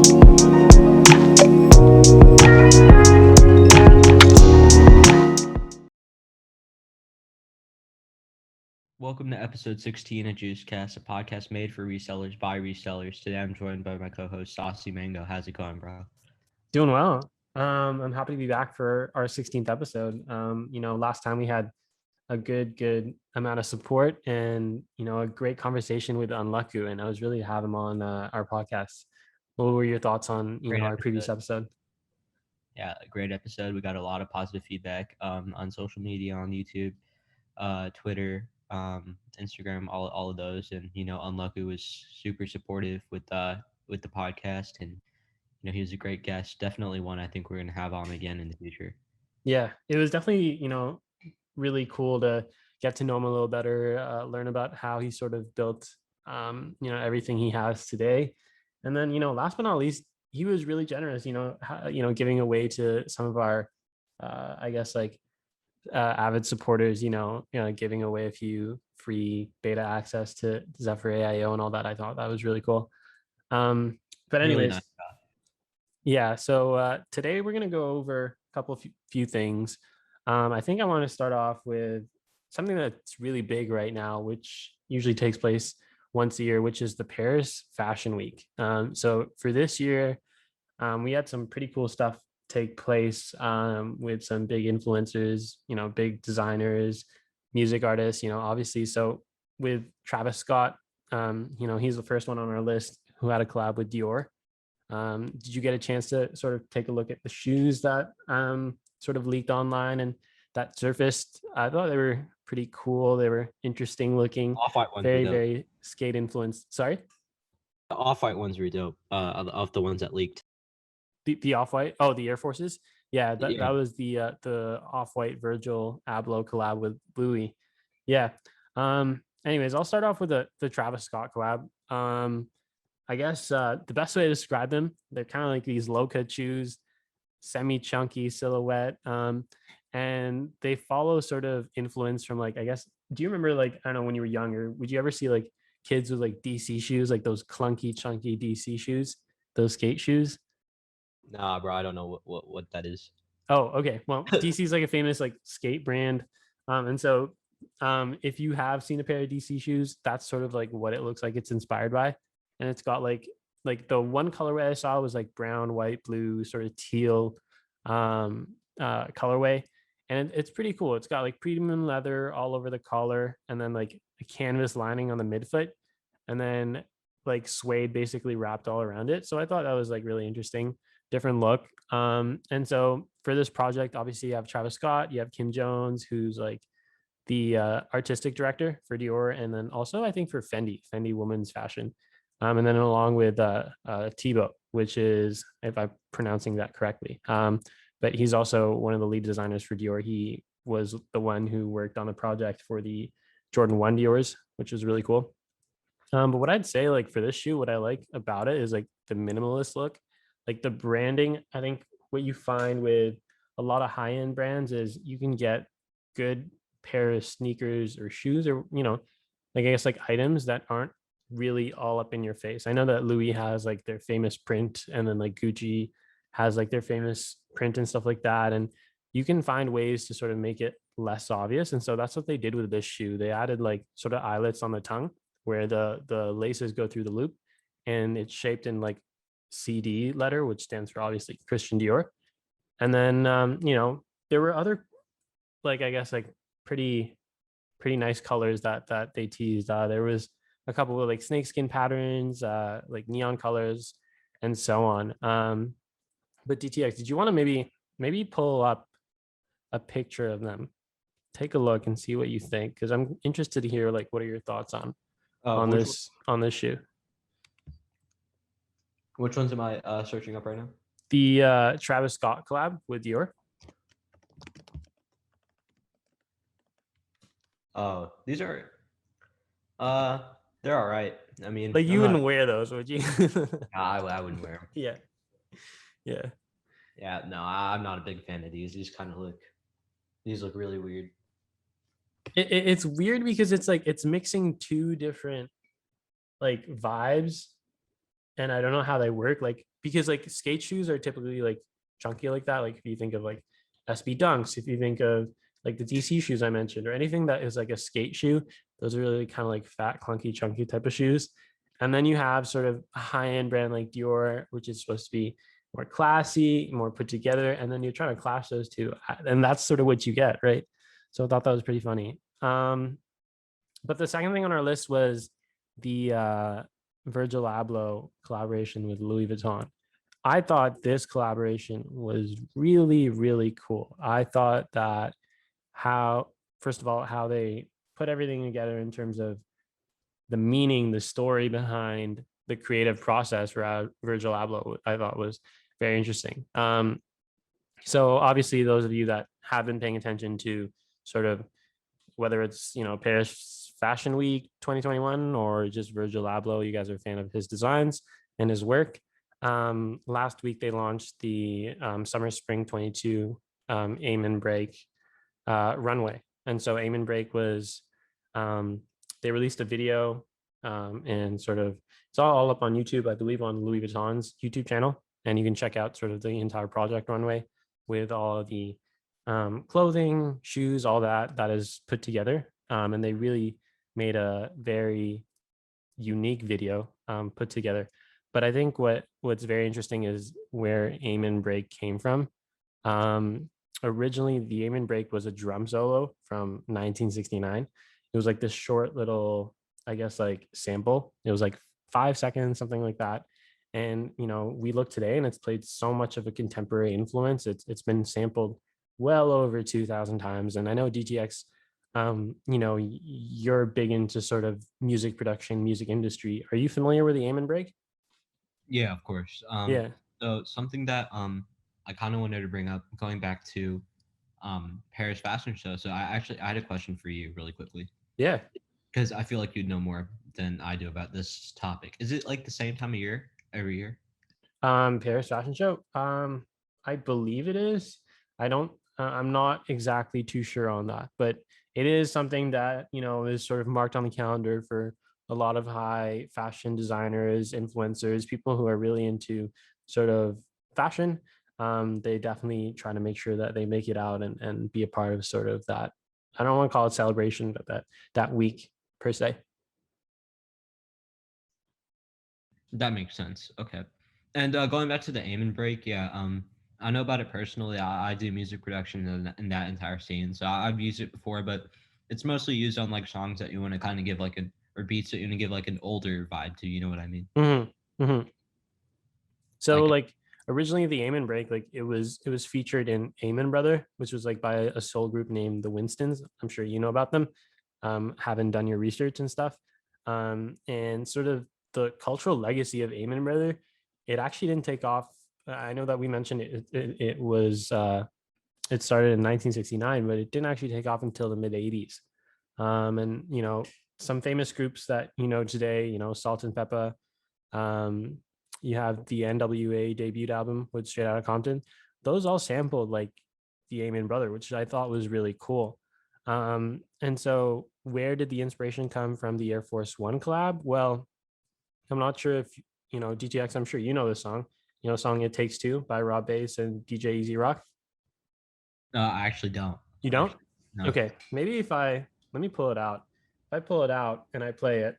Welcome to episode 16 of JuicedCast, a podcast made for resellers by resellers. Today I'm joined by my co-host Saucyy Mango. How's it going, bro? Doing well. I'm happy to be back for our 16th episode. Last time we had a good amount of support and a great conversation with Unlucky, and I was really to have him on our podcast. What were your thoughts on Great our episode. previous episode? Yeah, a great episode. We got a lot of positive feedback on social media, on YouTube, Twitter, Instagram, all of those. And Unlucky was super supportive with the podcast, and he was a great guest. Definitely one I think we're gonna have on again in the future. Yeah, it was definitely really cool to get to know him a little better, learn about how he sort of built everything he has today. And then last but not least, he was really generous, giving away to some of our I guess like avid supporters, giving away a few free beta access to Zephyr AIO and all that. I thought that was really cool. But anyways, Really nice. Yeah, so today we're going to go over a couple of few things. I think I want to start off with something that's really big right now, which usually takes place once a year, which is the Paris Fashion Week. So for this year, we had some pretty cool stuff take place with some big influencers, big designers, music artists, obviously. So with Travis Scott, he's the first one on our list who had a collab with Dior. Did you get a chance to sort of take a look at the shoes that sort of leaked online and that surfaced? I thought they were pretty cool. They were interesting looking, Off-white ones very, were dope. very skate influenced. Sorry? The off-white ones were dope. Of the ones that leaked. The off-white? Oh, the Air Forces? Yeah, that Yeah. was the off-white Virgil Abloh collab with Louis. Yeah. Anyways, I'll start off with the Travis Scott collab. I guess the best way to describe them, they're kind of like these low-cut shoes, semi-chunky silhouette, and they follow sort of influence from like, I guess, do you remember like, I don't know, when you were younger, would you ever see like kids with like DC shoes, like those clunky, chunky DC shoes, those skate shoes? Nah, bro, I don't know what that is. Oh, okay. Well, DC is like a famous like skate brand, and so if you have seen a pair of DC shoes, that's sort of like what it looks like. It's inspired by, and it's got like the one colorway I saw was like brown, white, blue, sort of teal colorway, and it's pretty cool. It's got like premium leather all over the collar, and then like a canvas lining on the midfoot, and then like suede basically wrapped all around it. So I thought that was like really interesting, different look. And so for this project, obviously you have Travis Scott, you have Kim Jones, who's like the artistic director for Dior, and then also I think for Fendi women's fashion. And then along with Thibaut, which is, if I'm pronouncing that correctly, but he's also one of the lead designers for Dior. He was the one who worked on the project for the Jordan 1 Dior's, which was really cool. But what I'd say, like for this shoe, what I like about it is like the minimalist look, like the branding. I think what you find with a lot of high-end brands is you can get good pair of sneakers or shoes, or like I guess like items that aren't really all up in your face. I know that Louis has like their famous print, and then like Gucci has like their famous print and stuff like that, and you can find ways to sort of make it less obvious. And so that's what they did with this shoe. They added like sort of eyelets on the tongue where the laces go through the loop, and it's shaped in like CD letter, which stands for obviously Christian Dior. And then there were other, like I guess like pretty nice colors that they teased. There was a couple of like snakeskin patterns, like neon colors, and so on. But DTX, did you want to maybe pull up a picture of them, take a look and see what you think? Because I'm interested to hear like what are your thoughts on this shoe. Which ones am I searching up right now? The Travis Scott collab with Dior. Oh, these are they're all right. I mean, like you wouldn't wear those, would you? I wouldn't wear them. Yeah. No, I'm not a big fan of these. These look really weird. It's weird because it's like it's mixing two different like vibes, and I don't know how they work. Like because like skate shoes are typically like chunky like that. Like if you think of like SB Dunks, if you think of like the DC shoes I mentioned, or anything that is like a skate shoe, those are really kind of like fat, clunky, chunky type of shoes. And then you have sort of a high-end brand like Dior, which is supposed to be more classy, more put together, and then you're trying to clash those two, and that's sort of what you get, right? So I thought that was pretty funny. But the second thing on our list was the Virgil Abloh collaboration with Louis Vuitton. I thought this collaboration was really, really cool. I thought that first of all, how they put everything together in terms of the meaning, the story behind the creative process for Virgil Abloh, I thought was very interesting. So obviously, those of you that have been paying attention to sort of whether it's Paris Fashion Week 2021 or just Virgil Abloh, you guys are a fan of his designs and his work. Last week they launched the Summer Spring 22 Aim and Break runway, and so Aim and Break was they released a video and sort of it's all up on YouTube, I believe, on Louis Vuitton's YouTube channel, and you can check out sort of the entire project runway with all of the clothing, shoes, all that is put together. And they really made a very unique video put together. But I think what's very interesting is where Aim and Break came from. Originally, the Aim and Break was a drum solo from 1969. It was like this short little, I guess, like sample. It was like 5 seconds, something like that. And we look today, and it's played so much of a contemporary influence. It's been sampled well over 2,000 times. And I know DTX, you're big into sort of music production, music industry. Are you familiar with the Aim and Break? Yeah, of course. Yeah. So something that I kind of wanted to bring up, going back to Paris Fashion Show. So I had a question for you really quickly, Yeah. because I feel like you'd know more than I do about this topic. Is it like the same time of year every year? Paris Fashion Show. I believe it is. I'm not exactly too sure on that, but it is something that is sort of marked on the calendar for a lot of high fashion designers, influencers, people who are really into sort of fashion. They definitely try to make sure that they make it out and be a part of sort of that. I don't want to call it celebration, but that week per se. That makes sense. Okay. And going back to the Aim and Break, yeah, I know about it personally. I do music production in that entire scene, so I've used it before, but it's mostly used on like songs that you want to kind of give like or beats that you want to give like an older vibe to. You know what I mean? Mm-hmm. Mm-hmm. So Like, like originally the Amen Break, like it was featured in Amen Brother, which was like by a soul group named the Winstons. I'm sure you know about them, having done your research and stuff. And sort of the cultural legacy of Amen Brother, it actually didn't take off. I know that we mentioned it was it started in 1969, but it didn't actually take off until the mid 80s. And some famous groups that today, Salt and Pepper, um, you have the NWA debut album with Straight Outta Compton. Those all sampled like the Amen Brother, which I thought was really cool. And so where did the inspiration come from the Air Force One collab? Well, I'm not sure if DTX, I'm sure you know this song. Song It Takes Two by Rob Bass and DJ Easy Rock. I actually don't. You don't? Actually, no. Okay. Maybe let me pull it out. If I pull it out and I play it,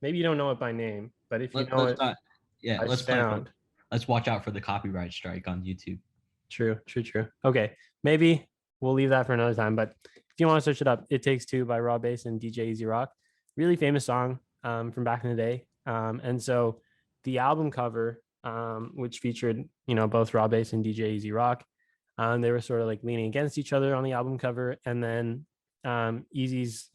maybe you don't know it by name, but if you know Let's it not. Yeah, by let's play for. sound. Let's watch out for the copyright strike on YouTube. True. Okay. Maybe we'll leave that for another time. But if you want to search it up, It Takes Two by Rob Bass and DJ Easy Rock. Really famous song from back in the day. And so the album cover, which featured, both Rob Bass and DJ Easy Rock, they were sort of like leaning against each other on the album cover. And then Easy's,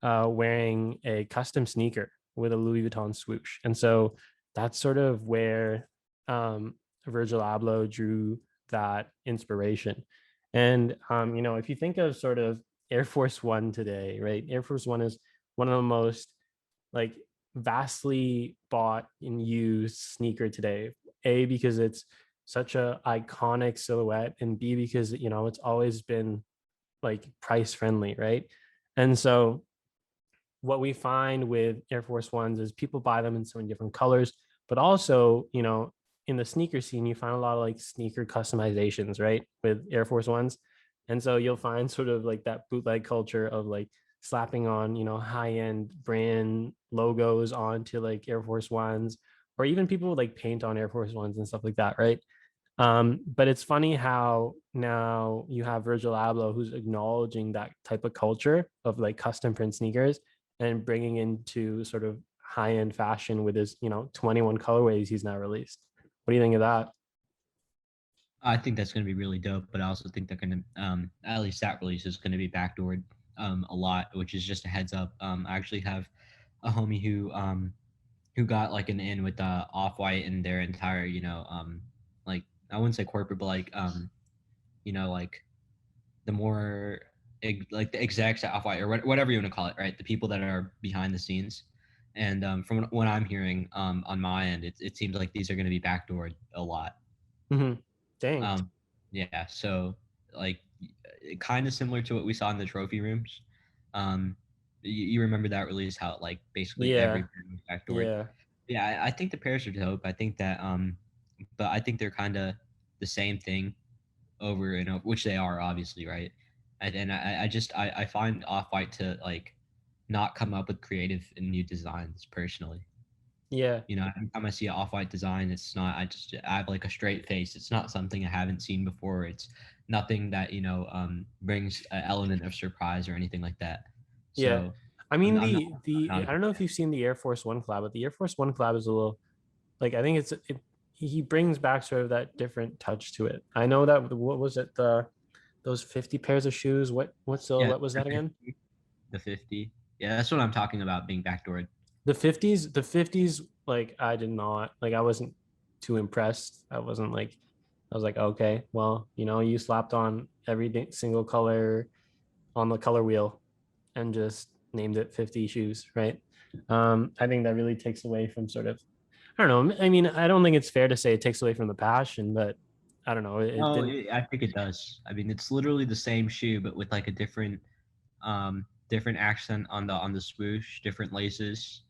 wearing a custom sneaker with a Louis Vuitton swoosh. And so that's sort of where Virgil Abloh drew that inspiration. And if you think of sort of Air Force One today, right? Air Force One is one of the most like vastly bought and used sneaker today. A, because it's such a iconic silhouette, and B, because it's always been like price friendly, right? And so what we find with Air Force Ones is people buy them in so many different colors, but also, in the sneaker scene, you find a lot of like sneaker customizations, right, with Air Force Ones. And so you'll find sort of like that bootleg culture of like slapping on, high end brand logos onto like Air Force Ones, or even people would like paint on Air Force Ones and stuff like that, right? But it's funny how now you have Virgil Abloh who's acknowledging that type of culture of like custom print sneakers and bringing into sort of high end fashion with his 21 colorways he's now released. What do you think of that? I think that's going to be really dope, but I also think they're going to, at least that release is going to be backdoored a lot, which is just a heads up. I actually have a homie who got like an in with Off White and their entire, like I wouldn't say corporate, but like like the more like the execs at Off White or whatever you want to call it, right? The people that are behind the scenes. And from what I'm hearing on my end, it seems like these are going to be backdoored a lot. Mm-hmm. Dang. Yeah, so like kind of similar to what we saw in the trophy rooms. You remember that release, how like basically every Yeah. brand was backdoored. Yeah. Yeah, I think the pairs are dope. I think that but I think they're kind of the same thing over and over, which they are obviously, right? And I find Off White to like not come up with creative and new designs personally. Yeah. Every time I see an off-white design, it's not. I have like a straight face. It's not something I haven't seen before. It's nothing that brings an element of surprise or anything like that. Yeah. So I mean, I'm not the a I don't big know if fan. you've seen the Air Force One collab, but the Air Force One collab is a little like, I think he brings back sort of that different touch to it. I know that, what was it, those 50 pairs of shoes? What Yeah, silhouette was the that again? 50, the 50. Yeah, that's what I'm talking about being backdoored. The 50s, like I did not like, I wasn't too impressed. I wasn't like, I was like, okay, well, you slapped on every single color on the color wheel and just named it 50 shoes, right? I think that really takes away from sort of, I don't know. I mean, I don't think it's fair to say it takes away from the passion, but I don't know. It No, didn't. I think it does. I mean, it's literally the same shoe, but with like a different accent on the swoosh, different laces.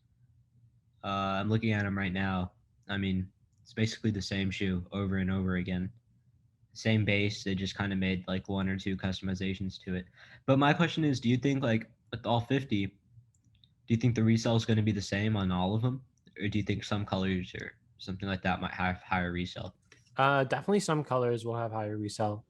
I'm looking at them right now. I mean, it's basically the same shoe over and over again. Same base. They just kind of made like one or two customizations to it. But my question is, do you think like with all 50, do you think the resale is going to be the same on all of them, or do you think some colors or something like that might have higher resale? Definitely some colors will have higher resale.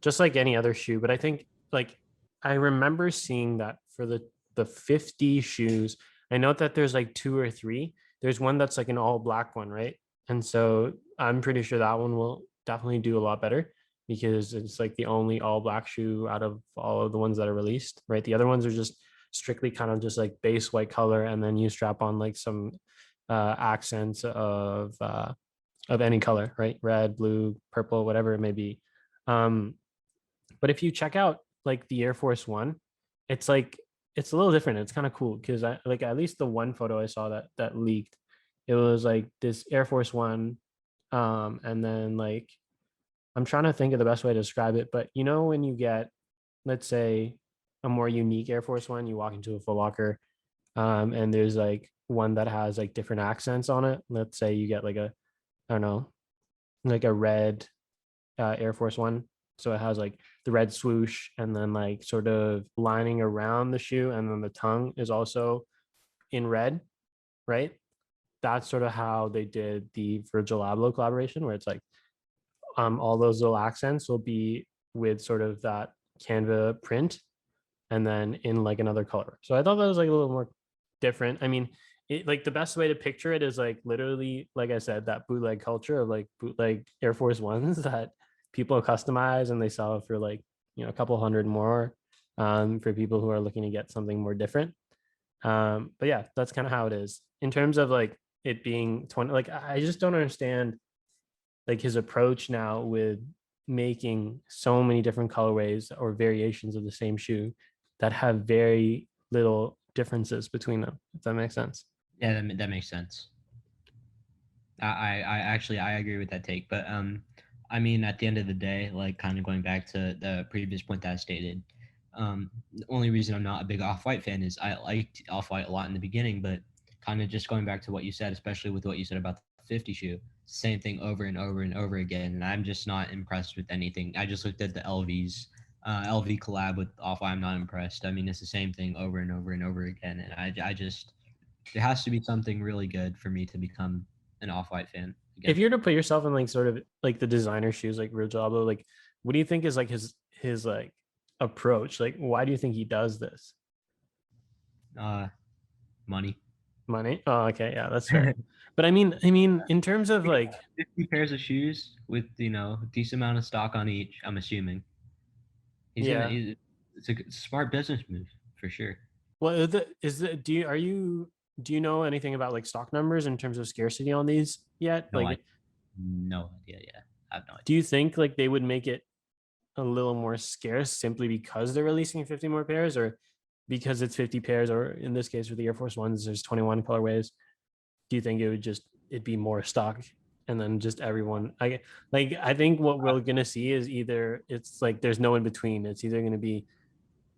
Just like any other shoe, but I think like I remember seeing that for the 50 shoes. I know that there's like two or three. There's one that's like an all black one, right? And so I'm pretty sure that one will definitely do a lot better because it's like the only all black shoe out of all of the ones that are released, right? The other ones are just strictly kind of just like base white color, and then you strap on like some accents of any color, right? Red, blue, purple, whatever it may be. Um, but if you check out like the Air Force One, it's like it's a little different. It's kind of cool because I like, at least the one photo I saw that leaked, it was like this Air Force One, and then like, I'm trying to think of the best way to describe it, but when you get, let's say, a more unique Air Force One, you walk into a Foot Locker, and there's like one that has like different accents on it. Let's say you get like a, I don't know, like a red Air Force One. So it has like the red swoosh and then like sort of lining around the shoe, and then the tongue is also in red, right? That's sort of how they did the Virgil Abloh collaboration, where it's like all those little accents will be with sort of that Canva print, and then in like another color. So I thought that was like a little more different. I mean, like the best way to picture it is like literally, like I said, that bootleg culture of like bootleg Air Force Ones that people customize and they sell for like, a couple hundred more, for people who are looking to get something more different. But yeah, that's kind of how it is in terms of like it being 20. Like I just don't understand like his approach now with making so many different colorways or variations of the same shoe that have very little differences between them, if that makes sense. Yeah, that makes sense. I actually I agree with that take, but I mean at the end of the day, like kind of going back to the previous point that I stated, the only reason I'm not a big Off White fan is I liked Off White a lot in the beginning, but kind of just going back to what you said, especially with what you said about the 50 shoe. Same thing over and over and over again, and I'm just not impressed with anything. I just looked at the LV collab with Off White. I'm not impressed. I mean, it's the same thing over and over and over again, and I just there has to be something really good for me to become an Off White fan If again. you were to put yourself in like sort of like the designer shoes, like Virgil Abloh, like what do you think is like his like approach? Like, why do you think he does this? Uh, Money. Money. Oh, okay, yeah, that's fair. But I mean, in terms of like, 50 pairs of shoes with a decent amount of stock on each. I'm assuming yeah. it's a smart business move for sure. Well, do you know anything about like stock numbers in terms of scarcity on these yet? No, I Like, no idea. Yeah, I have no do idea. you think like they would make it a little more scarce simply because they're releasing 50 more pairs, or because it's 50 pairs, or in this case with the Air Force Ones, there's 21 colorways? Do you think it'd be more stock, and then just everyone I think what we're gonna see is either it's like there's no in between. It's either gonna be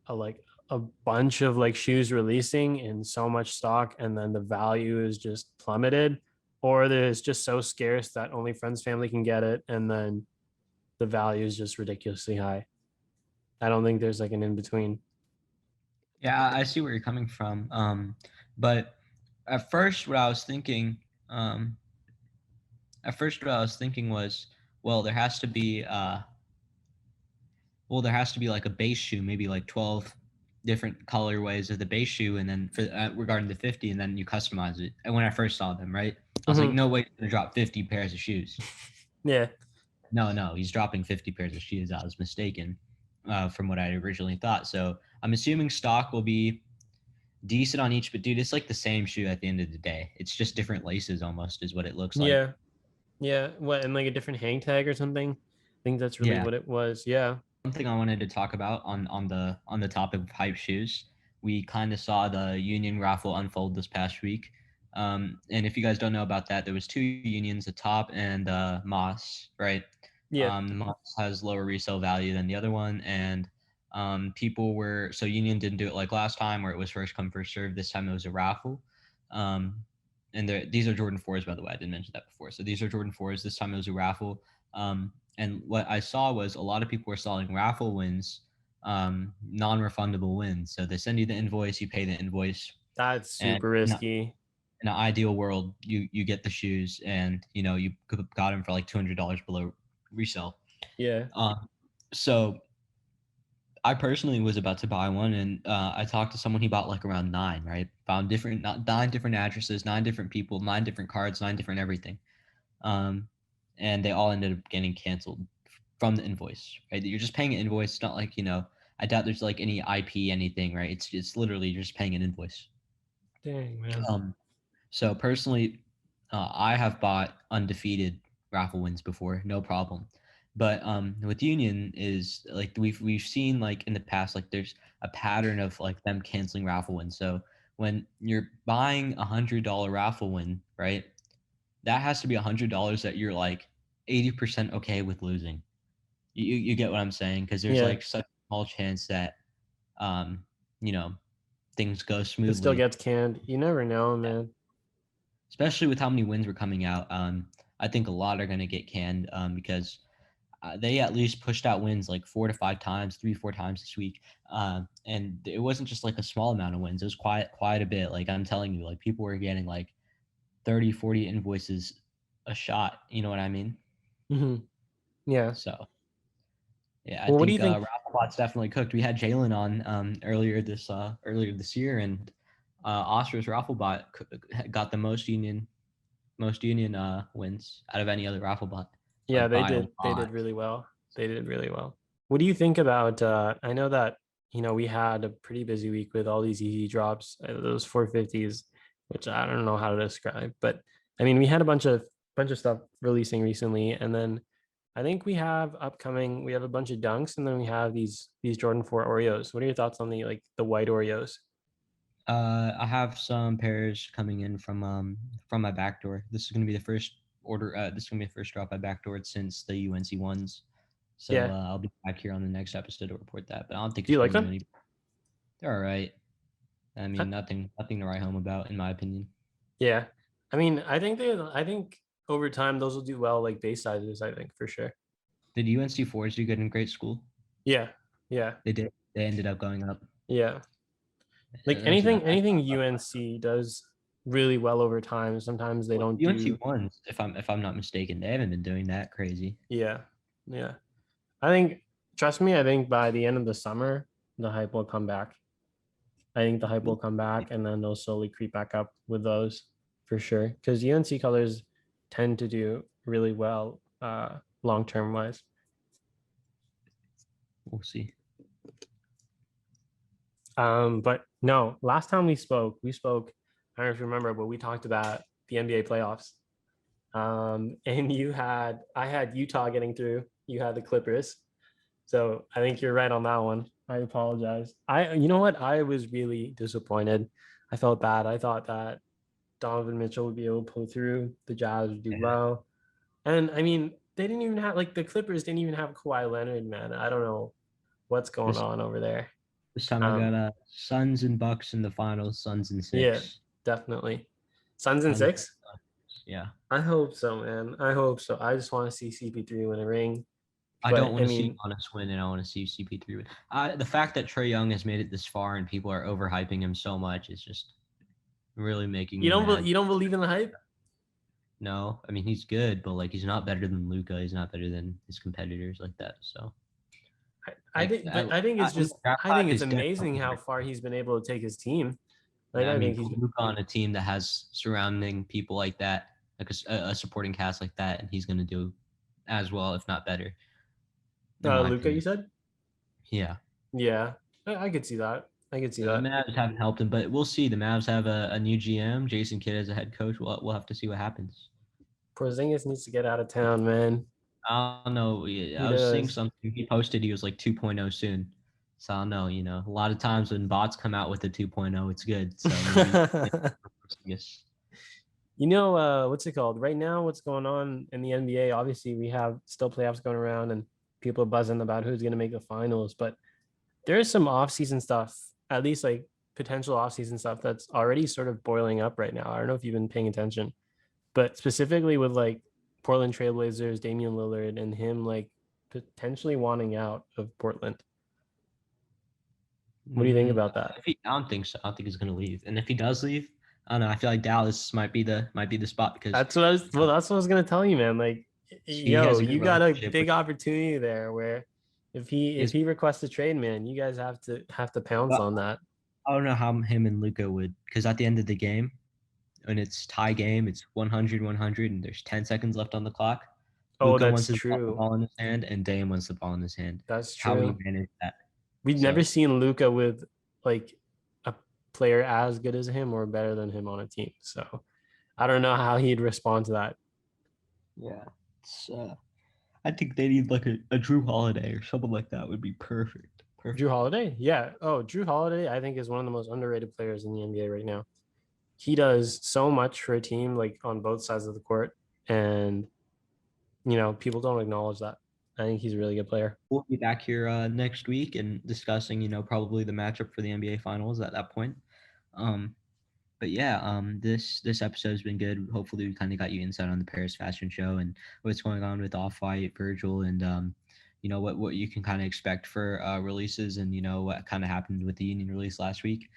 like a bunch of like shoes releasing in so much stock and then the value is just plummeted, or there's just so scarce that only friends family can get it and then the value is just ridiculously high. I don't think there's like an in between. Yeah, I see where you're coming from. But at first, what I was thinking, um, what I was thinking was, well, there has to be like a base shoe, maybe like 12 different colorways of the base shoe, and then for regarding the 50, and then you customize it. And when I first saw them, right, I was like, Mm-hmm. no way, he's gonna drop 50 pairs of shoes. Yeah. No, he's dropping 50 pairs of shoes. I was mistaken from what I originally thought. So I'm assuming stock will be decent on each, but dude, it's like the same shoe at the end of the day. It's just different laces almost, is what it looks like. Yeah. Yeah. What, and like a different hang tag or something? I think that's really Yeah. what it was. Yeah. Something I wanted to talk about on the topic of hype shoes. We kind of saw the Union raffle unfold this past week. And if you guys don't know about that, there was two unions, the top and Moss, right? Yeah. The Moss has lower resale value than the other one, and people were so Union didn't do it like last time where it was first come first serve. This time it was a raffle. Um, and these are Jordan 4s, by the way. I didn't mention that before. So these are Jordan 4s. This time it was a raffle. And what I saw was a lot of people were selling raffle wins, non-refundable wins. So they send you the invoice, you pay the invoice, That's and super risky. in an ideal world, you get the shoes, and you got them for like $200 below resale. Yeah. So I personally was about to buy one, and I talked to someone. He bought like around nine, right? Found nine different addresses, nine different people, nine different cards, nine different everything. Um, and they all ended up getting canceled from the invoice, right? You're just paying an invoice. It's not like, I doubt there's like any IP, anything, right? It's literally you're just paying an invoice. Dang, man. Um, so personally, I have bought undefeated raffle wins before, no problem. But with Union is like we've seen like in the past, like there's a pattern of like them canceling raffle wins. So when you're buying $100 raffle win, right? That has to be $100 that you're like 80% okay with losing. You get what I'm saying? Because there's Yeah. like such a small chance that um, you know, things go It still smoothly. gets canned. You never know, man. Especially with how many wins were coming out. I think a lot are gonna get canned because they at least pushed out wins like 4 to 5 times, 3, 4 times this week. And it wasn't just like a small amount of wins. It was quite a bit. Like I'm telling you, like people were getting like 30, 40 invoices a shot. You know what I mean? Hmm. Yeah. So yeah, I Well, what do you think think? Rafflebot's definitely cooked. We had Jalen on earlier this year, and Oscar's Rafflebot got the most union wins out of any other Rafflebot, Yeah, like they by a did. They lot. did really well. They did really well. What do you think about? I know that we had a pretty busy week with all these easy drops, those 450s, which I don't know how to describe, but I mean, we had a bunch of stuff releasing recently, and then I think we have upcoming. We have a bunch of dunks, and then we have these Jordan 4 Oreos. What are your thoughts on the white Oreos? I have some pairs coming in from my backdoor. This is gonna be the first order. This is gonna be the first drop I backdoored since the UNC ones. So Yeah. I'll be back here on the next episode to report that. But I don't think Do it's you gonna like do them? any. They're all right. I Uh, mean, nothing to write home about, in my opinion. Yeah. I mean, I think over time, those will do well, like base sizes, I think, for sure. Did UNC fours do good in grade school? Yeah. Yeah. They did. They ended up going up. Yeah. Like That's good. anything UNC does really well over time. Sometimes they don't UNC do. ones, if I'm not mistaken, they haven't been doing that crazy. Yeah. Yeah. I think, trust me, I think by the end of the summer, the hype will come back. I think the hype will come back and then they'll slowly creep back up with those for sure. Because UNC colors tend to do really well long term wise. We'll see. But no, last time we spoke, I don't know if you remember, but we talked about the NBA playoffs. And I had Utah getting through. You had the Clippers. So I think you're right on that one. I apologize. You know what? I was really disappointed. I felt bad. I thought that Donovan Mitchell would be able to pull through. The Jazz would do well. And I mean, they didn't even have, like, the Clippers didn't even have Kawhi Leonard, man. I don't know what's going on over there. This time I got Suns and Bucks in the finals. Suns and 6. Yeah, definitely. Suns and 6? Yeah. I hope so, man. I hope so. I just want to see CP3 win a ring. I don't want to see Giannis win, and I want to see CP3 win. The fact that Trae Young has made it this far and people are overhyping him so much is just really making me mad. You don't believe in the hype? No, I mean he's good, but like he's not better than Luka. He's not better than his competitors like that. So I think it's amazing how far he's been able to take his team. Like, I mean, he's Luka on a team that has surrounding people like that, like a supporting cast like that, and he's gonna do as well, if not better. Luka, you said? Yeah. Yeah, I could see that. I could see that. The Mavs haven't helped him, but we'll see. The Mavs have a new GM, Jason Kidd, as a head coach. We'll have to see what happens. Porzingis needs to get out of town, man. I don't know. I was seeing something he posted. He was like 2.0 soon. So I don't know. A lot of times when bots come out with the 2.0, it's good. So maybe, what's it called? Right now, what's going on in the NBA? Obviously, we have still playoffs going around and people are buzzing about who's going to make the finals. But there is some off-season stuff, at least like potential off-season stuff that's already sort of boiling up right now. I don't know if you've been paying attention, but specifically with like Portland Trailblazers, Damian Lillard, and him like potentially wanting out of Portland. What do you think about that? I don't think so. I don't think he's going to leave. And if he does leave, I don't know. I feel like Dallas might be the spot because that's what I was going to tell you, man. Like, you got a big opportunity there where if he requests a trade, man, you guys have to pounce on that. I don't know how him and Luka would, because at the end of the game, when it's tie game, it's 100, and there's 10 seconds left on the clock. Luka wants the ball in his hand, and Dame wants the ball in his hand. That's true. How we manage that. We've never seen Luka with like a player as good as him or better than him on a team. So I don't know how he'd respond to that. Yeah. I think they need like a Drew Holiday or something like that would be perfect. Drew Holiday? Yeah. Oh, Drew Holiday, I think, is one of the most underrated players in the NBA right now. He does so much for a team, like on both sides of the court. And, people don't acknowledge that. I think he's a really good player. We'll be back here next week and discussing, probably the matchup for the NBA Finals at that point. But yeah, this episode has been good. Hopefully, we kind of got you insight on the Paris fashion show and what's going on with Off-White, Virgil, and what you can kind of expect for releases, and what kind of happened with the Union release last week.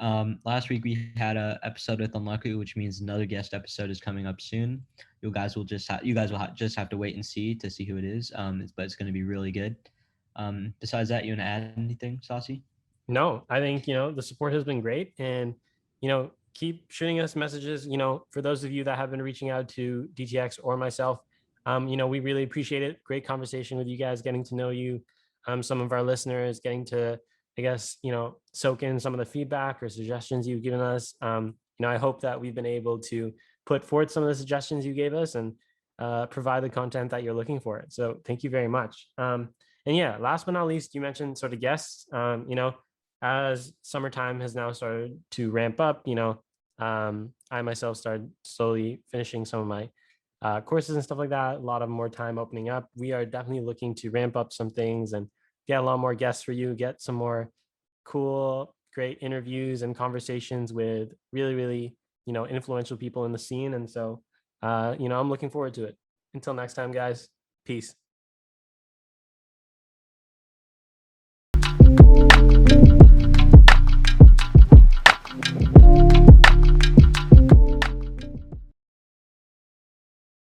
Last week we had a episode with Unlucky, which means another guest episode is coming up soon. You guys will just have to wait and see who it is. But it's going to be really good. Besides that, you want to add anything, Saucyy? No, I think the support has been great, and keep shooting us messages. For those of you that have been reaching out to DTX or myself, we really appreciate it. Great conversation with you guys, getting to know you. Some of our listeners getting to, I guess, soak in some of the feedback or suggestions you've given us. I hope that we've been able to put forth some of the suggestions you gave us and provide the content that you're looking for. So thank you very much. And yeah, last but not least, you mentioned sort of guests. As summertime has now started to ramp up, I myself started slowly finishing some of my courses and stuff like that. A lot of more time opening up. We are definitely looking to ramp up some things and get a lot more guests for you, get some more cool, great interviews and conversations with really, really, influential people in the scene. And so I'm looking forward to it. Until next time, guys. Peace.